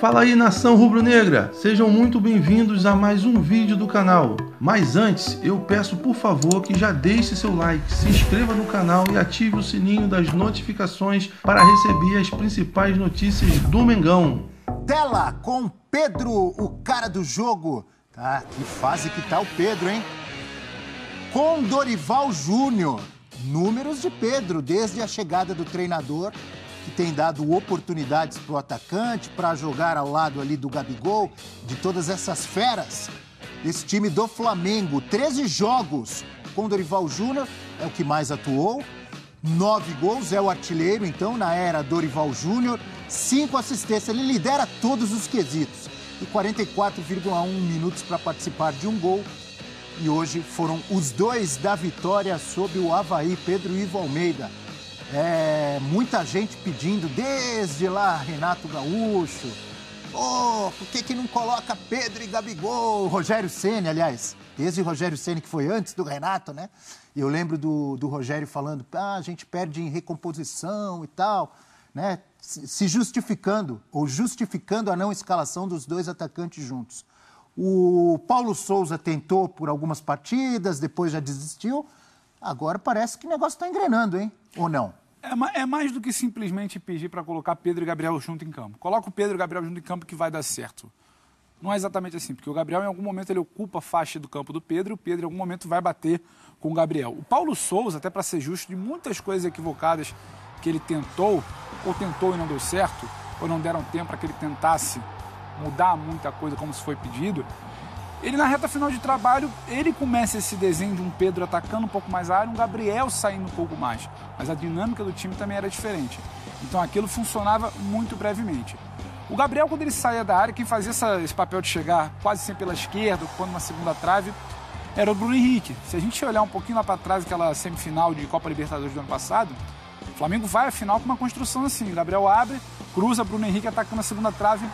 Fala aí, nação rubro-negra! Sejam muito bem-vindos a mais um vídeo do canal. Mas antes, eu peço por favor que já deixe seu like, se inscreva no canal e ative o sininho das notificações para receber as principais notícias do Mengão. Tela com Pedro, o cara do jogo. Tá, que fase que tá o Pedro, hein? Com Dorival Júnior. Números de Pedro, desde a chegada do treinador, que tem dado oportunidades para o atacante, para jogar ao lado ali do Gabigol, de todas essas feras. Esse time do Flamengo, 13 jogos com Dorival Júnior, é o que mais atuou. 9 gols, é o artilheiro, então, na era Dorival Júnior. 5 assistências, ele lidera todos os quesitos. E 44,1 minutos para participar de um gol. E hoje foram os dois da vitória sobre o Avaí, Pedro e Ivo Almeida. Muita gente pedindo, desde lá, Renato Gaúcho. Por que não coloca Pedro e Gabigol? Rogério Ceni, aliás, desde o Rogério Ceni, que foi antes do Renato, né? E eu lembro do Rogério falando, a gente perde em recomposição e tal, né? Se justificando, ou justificando a não escalação dos dois atacantes juntos. O Paulo Souza tentou por algumas partidas, depois já desistiu. Agora parece que o negócio está engrenando, hein? Ou não? É mais do que simplesmente pedir para colocar Pedro e Gabriel junto em campo. Coloca o Pedro e o Gabriel junto em campo que vai dar certo. Não é exatamente assim, porque o Gabriel em algum momento ele ocupa a faixa do campo do Pedro e o Pedro em algum momento vai bater com o Gabriel. O Paulo Souza, até para ser justo, de muitas coisas equivocadas que ele tentou, ou tentou e não deu certo, ou não deram tempo para que ele tentasse mudar muita coisa como se foi pedido, ele na reta final de trabalho, ele começa esse desenho de um Pedro atacando um pouco mais a área, um Gabriel saindo um pouco mais. Mas a dinâmica do time também era diferente. Então aquilo funcionava muito brevemente. O Gabriel, quando ele saía da área, quem fazia esse papel de chegar quase sempre pela esquerda, ocupando uma segunda trave, era o Bruno Henrique. Se a gente olhar um pouquinho lá para trás, aquela semifinal de Copa Libertadores do ano passado, o Flamengo vai à final com uma construção assim. O Gabriel abre, cruza, Bruno Henrique atacando a segunda trave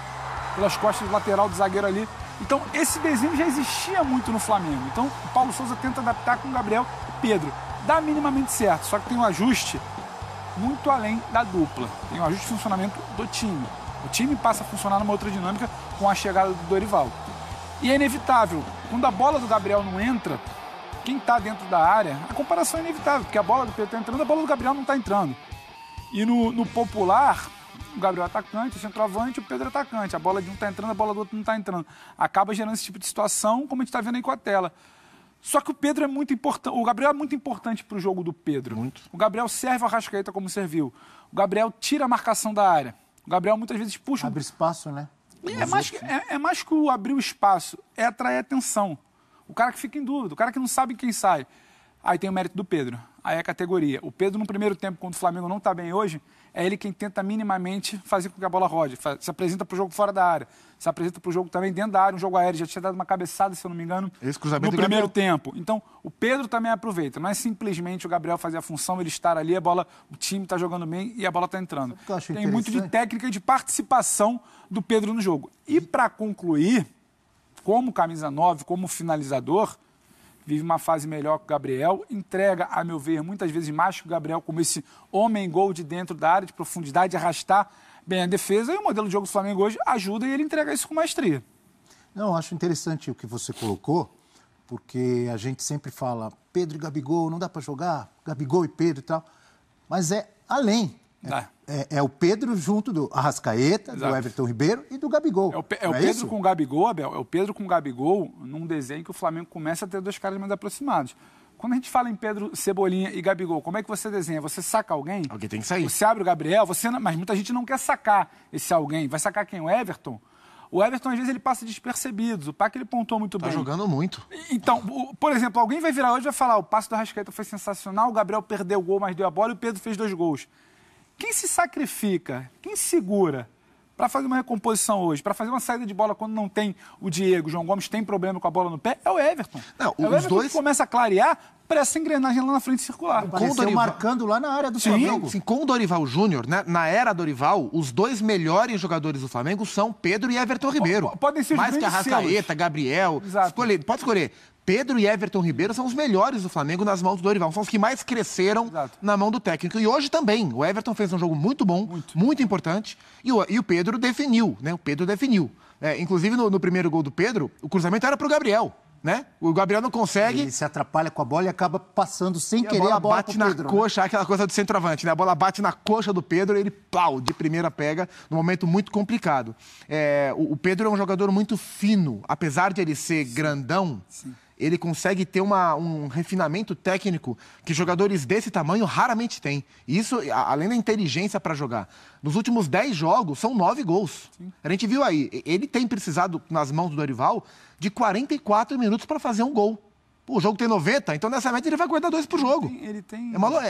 pelas costas do lateral do zagueiro ali. Então, esse desenho já existia muito no Flamengo. Então, o Paulo Souza tenta adaptar com o Gabriel e Pedro. Dá minimamente certo, só que tem um ajuste muito além da dupla. Tem um ajuste de funcionamento do time. O time passa a funcionar numa outra dinâmica com a chegada do Dorival. E é inevitável. Quando a bola do Gabriel não entra, quem está dentro da área, a comparação é inevitável, porque a bola do Pedro está entrando, a bola do Gabriel não está entrando. E no popular, o Gabriel é atacante, o centroavante, o Pedro é atacante. A bola de um está entrando, a bola do outro não está entrando. Acaba gerando esse tipo de situação, como a gente está vendo aí com a tela. Só que o Pedro é muito importante, o Gabriel é muito importante para o jogo do Pedro. Muito. O Gabriel serve a Arrascaeta como serviu. O Gabriel tira a marcação da área. O Gabriel muitas vezes puxa... Abre espaço, né? É mais que o abrir o espaço, é atrair atenção. O cara que fica em dúvida, o cara que não sabe quem sai. Aí tem o mérito do Pedro, aí é a categoria. O Pedro, no primeiro tempo, quando o Flamengo não está bem hoje, é ele quem tenta minimamente fazer com que a bola rode. Se apresenta para o jogo fora da área, se apresenta para o jogo também dentro da área, um jogo aéreo. Já tinha dado uma cabeçada, se eu não me engano, no primeiro tempo. Então, o Pedro também aproveita. Não é simplesmente o Gabriel fazer a função, ele estar ali, o time está jogando bem e a bola está entrando. Tem muito de técnica e de participação do Pedro no jogo. E para concluir, como camisa 9, como finalizador, vive uma fase melhor que o Gabriel, entrega, a meu ver, muitas vezes mais que o Gabriel, como esse homem-gol de dentro da área, de profundidade, de arrastar bem a defesa, e o modelo de jogo do Flamengo hoje ajuda e ele entrega isso com maestria. Não, eu acho interessante o que você colocou, porque a gente sempre fala Pedro e Gabigol, não dá para jogar, Gabigol e Pedro e tal, mas é além. É o Pedro junto do Arrascaeta, do Everton Ribeiro e do Gabigol. É o Pedro com o Gabigol, Abel, é o Pedro com o Gabigol num desenho que o Flamengo começa a ter dois caras mais aproximados. Quando a gente fala em Pedro, Cebolinha e Gabigol, como é que você desenha? Você saca alguém? Alguém tem que sair. Você abre o Gabriel, mas muita gente não quer sacar esse alguém. Vai sacar quem? O Everton? O Everton, às vezes, ele passa despercebido. O Pac, ele pontuou muito bem. Tá jogando muito. Então, por exemplo, alguém vai virar hoje e vai falar, o passe do Arrascaeta foi sensacional, o Gabriel perdeu o gol, mas deu a bola e o Pedro fez 2 gols. Quem se sacrifica, quem segura para fazer uma recomposição hoje, para fazer uma saída de bola quando não tem o Diego, o João Gomes tem problema com a bola no pé, é o Everton. Não, é o Everton que começa a clarear para essa engrenagem lá na frente circular. Apareceu marcando lá na área do Flamengo. Sim, com o Dorival Júnior, né, na era Dorival, os dois melhores jogadores do Flamengo são Pedro e Everton Ribeiro. Podem ser mais que Arrascaeta, Gabriel. Pode escolher. Pedro e Everton Ribeiro são os melhores do Flamengo nas mãos do Dorival. São os que mais cresceram na mão do técnico. E hoje também. O Everton fez um jogo muito bom, muito importante. E o Pedro definiu, né? O Pedro definiu. Inclusive, no primeiro gol do Pedro, o cruzamento era pro Gabriel, né? O Gabriel não consegue. Ele se atrapalha com a bola e acaba passando sem querer a bola bate na coxa, aquela coisa do centroavante, né? A bola bate na coxa do Pedro e ele, pau, de primeira pega, num momento muito complicado. O Pedro é um jogador muito fino. Apesar de ele ser grandão, ele consegue ter um refinamento técnico que jogadores desse tamanho raramente têm. E isso, além da inteligência para jogar. Nos últimos 10 jogos, são 9 gols. A gente viu aí, ele tem precisado, nas mãos do Dorival, de 44 minutos para fazer um gol. O jogo tem 90, então nessa média ele vai guardar 2 por jogo.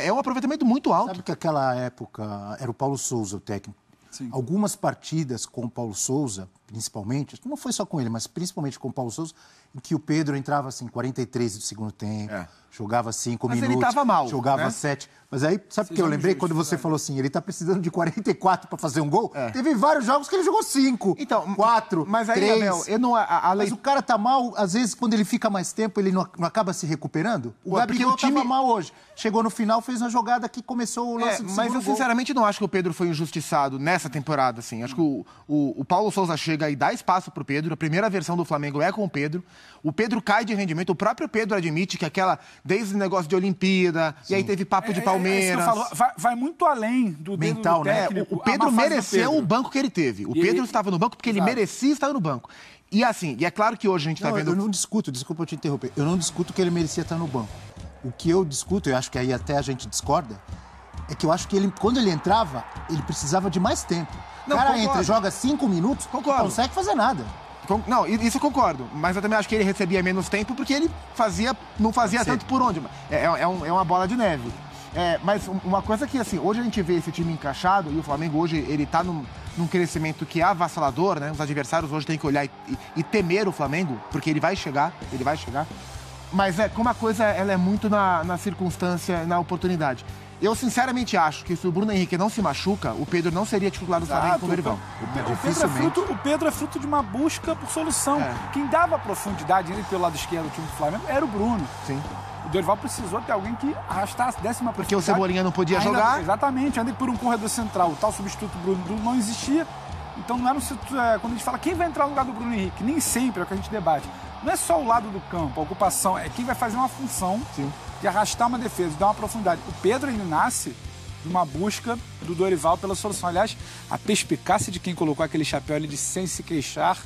É um aproveitamento muito alto. Sabe que aquela época era o Paulo Souza o técnico? Sim. Algumas partidas com o Paulo Souza, principalmente, não foi só com ele, mas principalmente com o Paulo Souza, em que o Pedro entrava assim, 43 do segundo tempo, jogava 5 minutos, ele estava mal, jogava 7. Mas aí, sabe o que eu lembrei? Quando você falou assim, ele está precisando de 44 para fazer um gol, teve vários jogos que ele jogou 5, 4, mas aí, 3. Abel, Mas o cara tá mal, às vezes, quando ele fica mais tempo, ele não acaba se recuperando? O Gabriel estava mal hoje. Chegou no final, fez uma jogada que começou o lance do mas eu sinceramente não acho que o Pedro foi injustiçado nessa temporada, assim. Acho que o Paulo Souza chega e dá espaço pro Pedro. A primeira versão do Flamengo é com o Pedro. O Pedro cai de rendimento. O próprio Pedro admite que desde o negócio de Olimpíada, e aí teve papo de Palmeiras. Vai muito além do mental, né? O Pedro mereceu o banco que ele teve. O Pedro estava no banco porque ele merecia estar no banco. E assim, e é claro que hoje a gente está vendo... Eu não discuto, desculpa eu te interromper, eu não discuto que ele merecia estar no banco. O que eu discuto, eu acho que aí até a gente discorda, é que eu acho que ele, quando ele entrava, ele precisava de mais tempo. O cara entra e joga 5 minutos, não consegue fazer nada. Não, isso eu concordo. Mas eu também acho que ele recebia menos tempo porque ele não fazia tanto por onde. É uma bola de neve. Mas uma coisa que, assim, hoje a gente vê esse time encaixado e o Flamengo hoje, ele tá num crescimento que é avassalador, né? Os adversários hoje têm que olhar e temer o Flamengo, porque ele vai chegar. Mas como a coisa ela é muito na circunstância, na oportunidade. Eu sinceramente acho que se o Bruno Henrique não se machuca, o Pedro não seria titular do Flamengo com o Dorival. O Pedro é fruto de uma busca por solução. Quem dava profundidade ele pelo lado esquerdo do time do Flamengo era o Bruno. Sim. O Dorival precisou ter alguém que arrastasse, desse uma porque o Cebolinha não podia jogar. Exatamente, ainda por um corredor central. O tal substituto Bruno não existia. Então não era quando a gente fala quem vai entrar no lugar do Bruno Henrique, nem sempre é o que a gente debate. Não é só o lado do campo, a ocupação, é quem vai fazer uma função de arrastar uma defesa, de dar uma profundidade. O Pedro, ele nasce de uma busca do Dorival pela solução. Aliás, a perspicácia de quem colocou aquele chapéu ali de sem se queixar.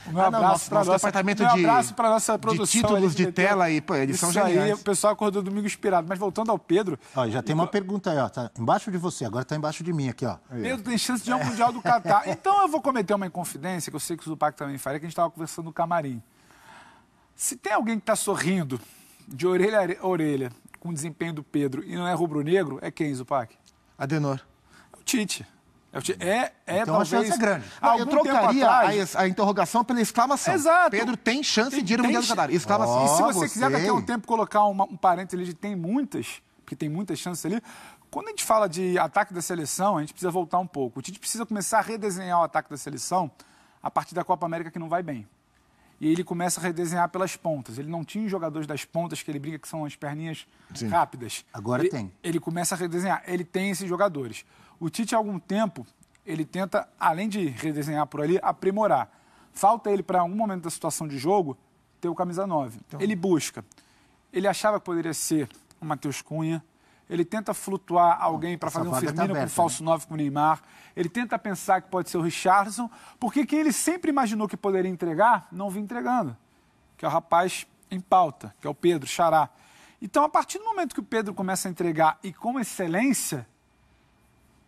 O meu abraço para a nossa produção. De títulos de tela e, pô, eles são geniais. Aí, o pessoal acordou domingo inspirado. Mas voltando ao Pedro... Ó, já tem uma pergunta aí, ó. Tá embaixo de você, agora tá embaixo de mim aqui, ó. Pedro tem chance de ir ao Mundial do Catar. Então eu vou cometer uma inconfidência, que eu sei que o Zupac também faria, que a gente estava conversando no camarim. Se tem alguém que está sorrindo de orelha a orelha com o desempenho do Pedro e não é rubro-negro, é quem, Zupac? Adenor. É o Tite. Então a chance é grande. Eu trocaria a interrogação pela exclamação. Exato. Pedro tem chance de ir no Mundial do Qatar. Exclamação. E se você quiser daqui a um tempo colocar um parênteses ali de tem muitas, porque tem muitas chances ali, quando a gente fala de ataque da seleção, a gente precisa voltar um pouco. O Tite precisa começar a redesenhar o ataque da seleção a partir da Copa América que não vai bem. E ele começa a redesenhar pelas pontas. Ele não tinha jogadores das pontas que ele brinca que são as perninhas rápidas. Agora tem. Ele começa a redesenhar. Ele tem esses jogadores. O Tite, há algum tempo, ele tenta, além de redesenhar por ali, aprimorar. Falta ele, para algum momento da situação de jogo, ter o camisa 9. Então... Ele busca. Ele achava que poderia ser o Matheus Cunha. Ele tenta flutuar alguém para fazer um Firmino com falso 9 com o Neymar. Ele tenta pensar que pode ser o Richarlison, porque quem ele sempre imaginou que poderia entregar, não vinha entregando. Que é o rapaz em pauta, que é o Pedro, Xará. Então, a partir do momento que o Pedro começa a entregar e com excelência,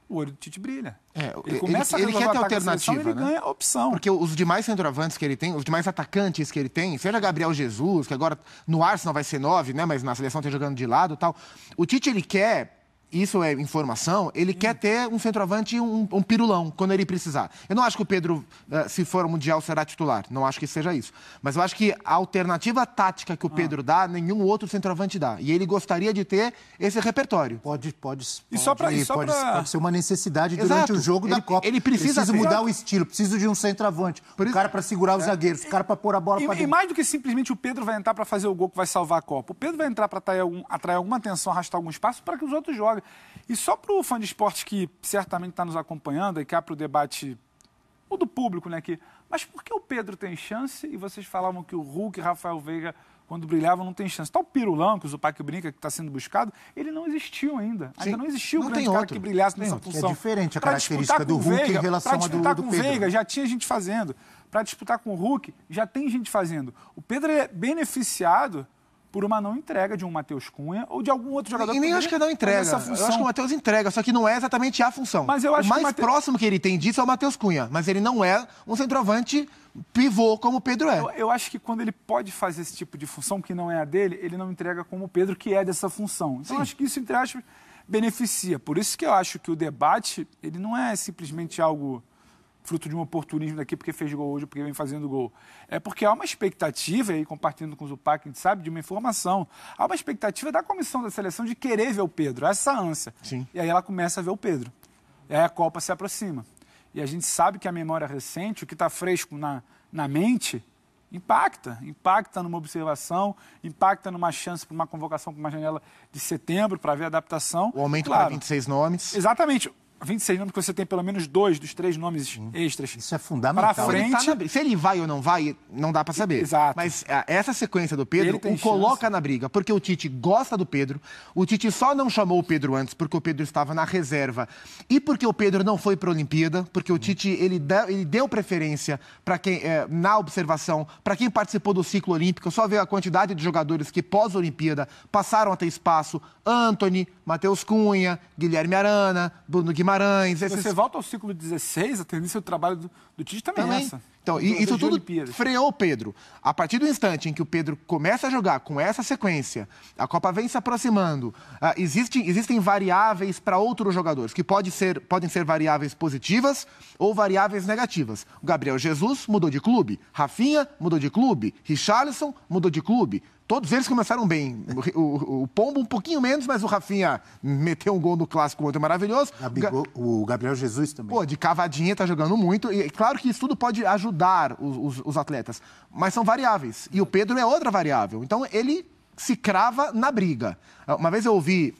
o olho do Tite brilha. Ele começa ele quer ter alternativa, ele ganha opção. Porque os demais centroavantes que ele tem, os demais atacantes que ele tem, seja Gabriel Jesus, que agora no Arsenal vai ser 9, né, mas na seleção tá jogando de lado e tal. O Tite, ele quer isso é informação, ele quer ter um centroavante, um pirulão, quando ele precisar. Eu não acho que o Pedro, se for ao Mundial, será titular. Não acho que seja isso. Mas eu acho que a alternativa tática que o Pedro dá, nenhum outro centroavante dá. E ele gostaria de ter esse repertório. Pode ser uma necessidade durante o jogo da Copa. Ele precisa mudar o estilo, preciso de um centroavante. O cara para segurar os zagueiros, o cara para pôr a bola para dentro. E mais do que simplesmente o Pedro vai entrar para fazer o gol que vai salvar a Copa. O Pedro vai entrar para atrair alguma atenção, arrastar algum espaço para que os outros joguem. E só para o fã de esporte que certamente está nos acompanhando e quer para o debate, o do público, né? Mas por que o Pedro tem chance e vocês falavam que o Hulk e Rafael Veiga, quando brilhavam, não tem chance? Tá o Pirulão, que o Zupac brinca, que está sendo buscado, ele não existiu ainda. Sim. Ainda não existiu o grande cara que brilhasse nessa função. É diferente a característica do Hulk em relação à do Pedro. Para disputar com o Veiga, já tinha gente fazendo. Para disputar com o Hulk, já tem gente fazendo. O Pedro é beneficiado por uma não entrega de um Matheus Cunha ou de algum outro jogador. E nem acho que não entrega. Eu acho que o Matheus entrega, só que não é exatamente a função. Mas eu acho o mais próximo que ele tem disso é o Matheus Cunha, mas ele não é um centroavante pivô como o Pedro é. Eu acho que quando ele pode fazer esse tipo de função que não é a dele, ele não entrega como o Pedro, que é dessa função. Então, eu acho que isso, entre aspas, beneficia. Por isso que eu acho que o debate, ele não é simplesmente algo fruto de um oportunismo daqui porque fez gol hoje, porque vem fazendo gol. É porque há uma expectativa, aí compartilhando com o Zupac, a gente sabe, de uma informação, há uma expectativa da comissão da seleção de querer ver o Pedro, essa ânsia. Sim. E aí ela começa a ver o Pedro. E aí a Copa se aproxima. E a gente sabe que a memória recente, o que está fresco na mente, impacta numa observação, impacta numa chance para uma convocação para uma janela de setembro, para ver a adaptação. O aumento para 26 nomes. Exatamente. 26 nomes que você tem pelo menos 2 dos 3 nomes extras. Isso é fundamental. Para frente. Se ele vai ou não vai, não dá para saber. Exato. Mas essa sequência do Pedro o coloca na briga, porque o Tite gosta do Pedro. O Tite só não chamou o Pedro antes porque o Pedro estava na reserva e porque o Pedro não foi para a Olimpíada, porque o Tite ele deu preferência para quem na observação, para quem participou do ciclo olímpico. Só ver a quantidade de jogadores que pós-Olimpíada passaram a ter espaço: Antony, Matheus Cunha, Guilherme Arana, Bruno Guimarães. Você volta ao ciclo 16, a tendência do trabalho do Tite também é essa. Então, isso tudo freou o Pedro. A partir do instante em que o Pedro começa a jogar com essa sequência, a Copa vem se aproximando, existem variáveis para outros jogadores, que podem ser variáveis positivas ou variáveis negativas. O Gabriel Jesus mudou de clube, Rafinha mudou de clube, Richarlison mudou de clube. Todos eles começaram bem. O Pombo um pouquinho menos, mas o Rafinha meteu um gol no Clássico ontem maravilhoso. O Gabriel Jesus também. Pô, de cavadinha tá jogando muito. E claro que isso tudo pode ajudar os atletas, mas são variáveis. E o Pedro é outra variável. Então ele se crava na briga. Uma vez eu ouvi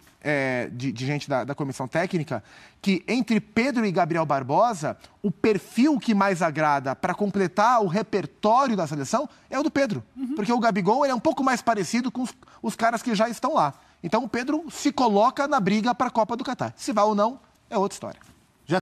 de gente da comissão técnica que entre Pedro e Gabriel Barbosa, o perfil que mais agrada para completar o repertório da seleção é o do Pedro. Porque o Gabigol ele é um pouco mais parecido com os caras que já estão lá. Então o Pedro se coloca na briga para a Copa do Catar. Se vai ou não, é outra história.